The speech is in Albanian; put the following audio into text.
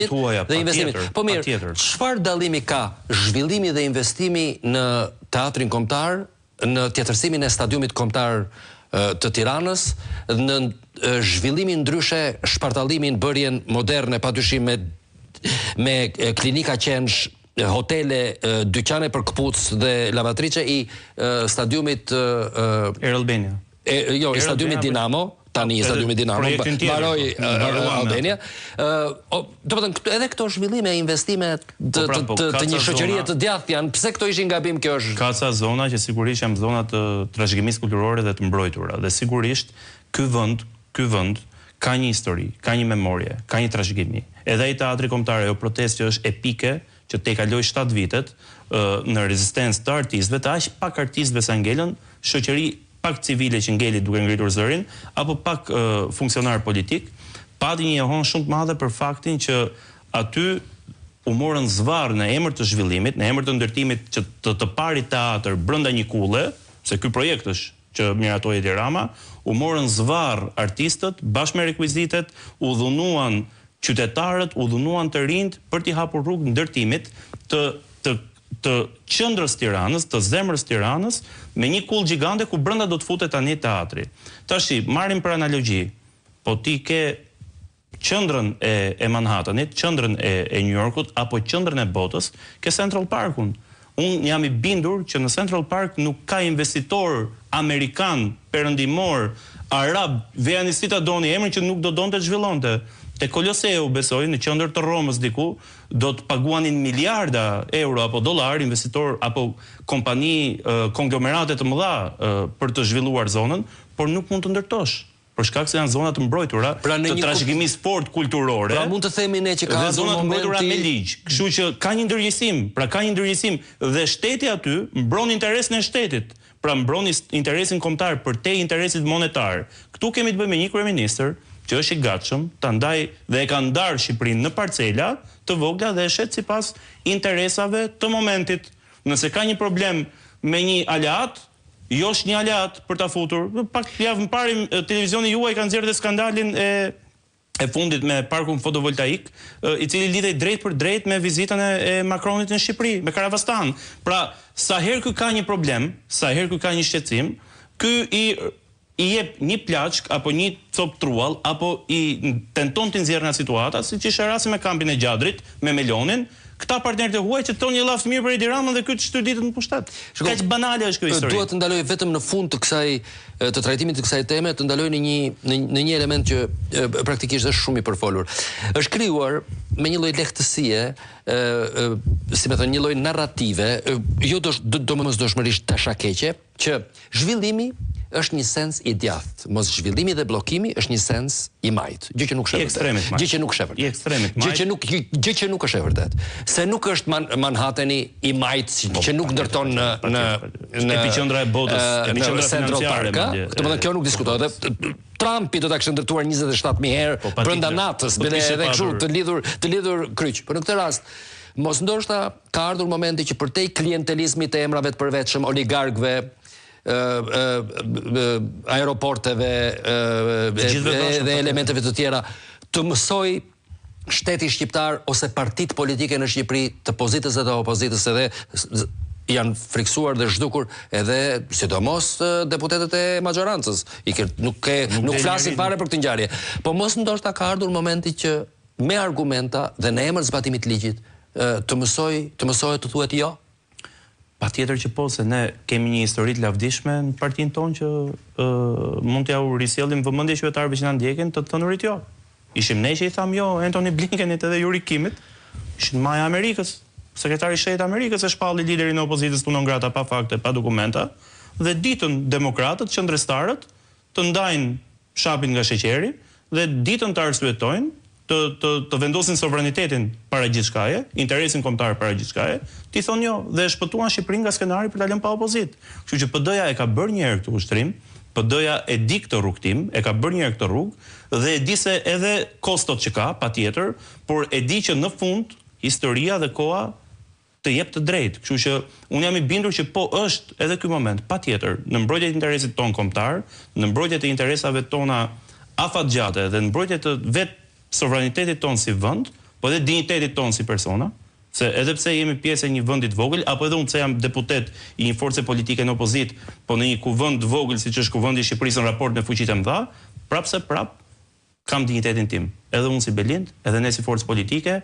tuaja, dhe investimi. Po mirë, çfarë dallimi ka zhvillimi dhe investimi në teatrin kombëtar, në tjetërsimin e stadiumit kombëtar të Tiranës, në zhvillimin ndryshe, shpartallimin, bërjen moderne, padyshim me klinika qensh, hotele, dyqane për këpuc dhe lavatriçe i stadiumit Air Albania. Jo, i stadiumit Dinamo. Tani i stadiumit Dinamo, mbaroi Albania. Do të thënë edhe këto zhvillime, investime të një shoqërie të djathtë janë, pse këto ishin gabim, kjo është. Ka ca zona që sigurisht janë zona të trashëgimisë kulturore dhe të mbrojtura, dhe sigurisht ky vend ka një histori, ka një memorie, ka një trashëgimi. Edhe ai teatri kombëtar, ajo protestë që është epike, që te kaloi 7 vitet në rezistencë të artistëve, të aq pak artistëve sa ngelën, shoqëri pak civile që ngeli duke ngritur zërin, apo pak funksionar politik, pati një johon shumë të madhe për faktin që aty u morën zvarr në emër të zhvillimit, në emër të ndërtimit që të parit teatr brenda një kulle, se ky projekt është që miratoi Edi Rama, u morën zvarr artistët bashkë me rekvizitet, u dhunuan qytetarët, u dhunuan të rinjt për t'i hapur rrugë ndërtimit të qendrës Tiranës, të zemrës Tiranës, me një kull gjigante ku brenda do të futet tani teatri. Tashi, marrim për analogji, po ti ke qendrën e Manhattanit, qendrën e New Yorkut apo qendrën e botës, ke Central Parkun. Unë jam i bindur që në Central Park nuk ka investitor amerikan, perëndimor, arab, vejanistita doni emrin që nuk do donte të zhvillonte. Te Koloseu, besoj, në qendër të Romës diku, do të paguanin miliarda euro apo dollar investitor apo kompani, konglomerate të mëdha për të zhvilluar zonën, por nuk mund të ndërtosh. Për shkak se janë zona të mbrojtura, të trashëgimisë sport kulturore. Pra mund të themi ne që ka dhe zona të mbrojtura me ligj. Kështu që ka një ndërgjegjësim, dhe shteti aty mbron interesin e shtetit. Pra mbron interesin kombëtar për te interesit monetar. Ktu kemi të bëjmë me një kryeministër që është i gatshëm ta ndaj dhe e ka ndarë Shqipërinë në parcela të vogla dhe e shet sipas interesave të momentit. Nëse ka një problem me një aleat, josh një aleat për ta futur. Pak javë më parë televizioni juaj ka nxjerrë skandalin e fundit me parkun fotovoltaik, i cili lidhej drejt për drejt me vizitën e Macronit në Shqipëri, me Karavastan. Pra, sa herë ky ka një problem, sa herë ky ka një shqetësim, ky i jep një plaçk apo një cop truall apo i tenton të nxjerrë nga situata, siç ishte rasti me kampin e Gjadrit, me Melonin, këta partnerët e huaj që thonë një llaf mirë për Edi Ramën dhe ky të shtyr ditën në pushtet. Kaq banale është kjo histori. Duhet të ndaloj vetëm në fund të trajtimit të kësaj teme, të ndaloj në një element që praktikisht është shumë i përfolur. Është krijuar me një lloj lehtësie, si më thënë, një lloj narrative, jo domosdoshmërisht tashakeqe, që zhvillimi është një sens i djathtë. Mos zhvillimi dhe bllokimi është një sens i majt. Gjë që nuk sheh vërtet. Gjë që nuk sheh vërtet. Gjë që nuk është e vërtet. Se nuk është Manhattani i majt që nuk ndërton në epiqendra e botës, epiqendra financiare. Domethënë kjo nuk diskutohet. Dhe Trumpi do ta kishte ndërtuar 27000 herë brenda natës, edhe kështu të lidhur kryq. Por në këtë rast mos ndoshta ka ardhur momenti që përtej klientelizmit të emrave të përvetshëm, oligarkëve, aeroporteve dhe elementeve të tjera, të mësoj shteti shqiptar ose partitë politike në Shqipëri, të pozitës dhe të opozitës, edhe janë friksuar dhe zhdukur edhe sidomos deputetët e majorancës. Nuk flasin fare për këtë ngjarje. Po mos ndoshta ka ardhur momenti që me argumenta dhe në emër zbatimit të ligjit të mësohet të thuhet jo. Patjetër që po, se ne kemi një histori të lavdishme në partinë tonë që mund t'ja u risjellim vëmendje qytetarëve që na ndjekin të thënurit jo. Ishim ne që i tham jo Antony Blinkenit edhe Yuri Kimit, ishin Maja Amerikës, sekretari i shtetit Amerikës e shpalli liderin e opozitës punon grata pa fakte, pa dokumenta, dhe ditën demokratët, qendrestarët të ndajnë shapin nga sheqeri dhe ditën të arsyetojnë të vendosin sovranitetin para gjithçkaje, interesin kombëtar para gjithçkaje, ti thonë jo dhe e shpëtuan Shqipërinë nga skenari për ta lënë pa opozitë. Kështu që PD-ja e ka bërë një herë këtë ushtrim, PD-ja e di këtë rrugtim, e ka bërë një herë këtë rrugë dhe e di se edhe kostot që ka, patjetër, por e di që në fund historia dhe koha të jep të drejtë. Kështu që unë jam i bindur që po është edhe ky moment, patjetër, në mbrojtje të interesit ton kombëtar, në mbrojtje të interesave tona afatgjate dhe në mbrojtje të vetë sovranitetit tonë si vend, po edhe dinjitetit tonë si persona, se edhe pse jemi pjesë e një vendi të vogël, apo edhe unë pse jam deputet i një force politike në opozit, po në një kuvend të vogël siç është kuvendi i Shqipërisë në raport me fuqitë e mëdha, prap kam dinjitetin tim. Edhe unë si Belind, edhe ne si forcë politike,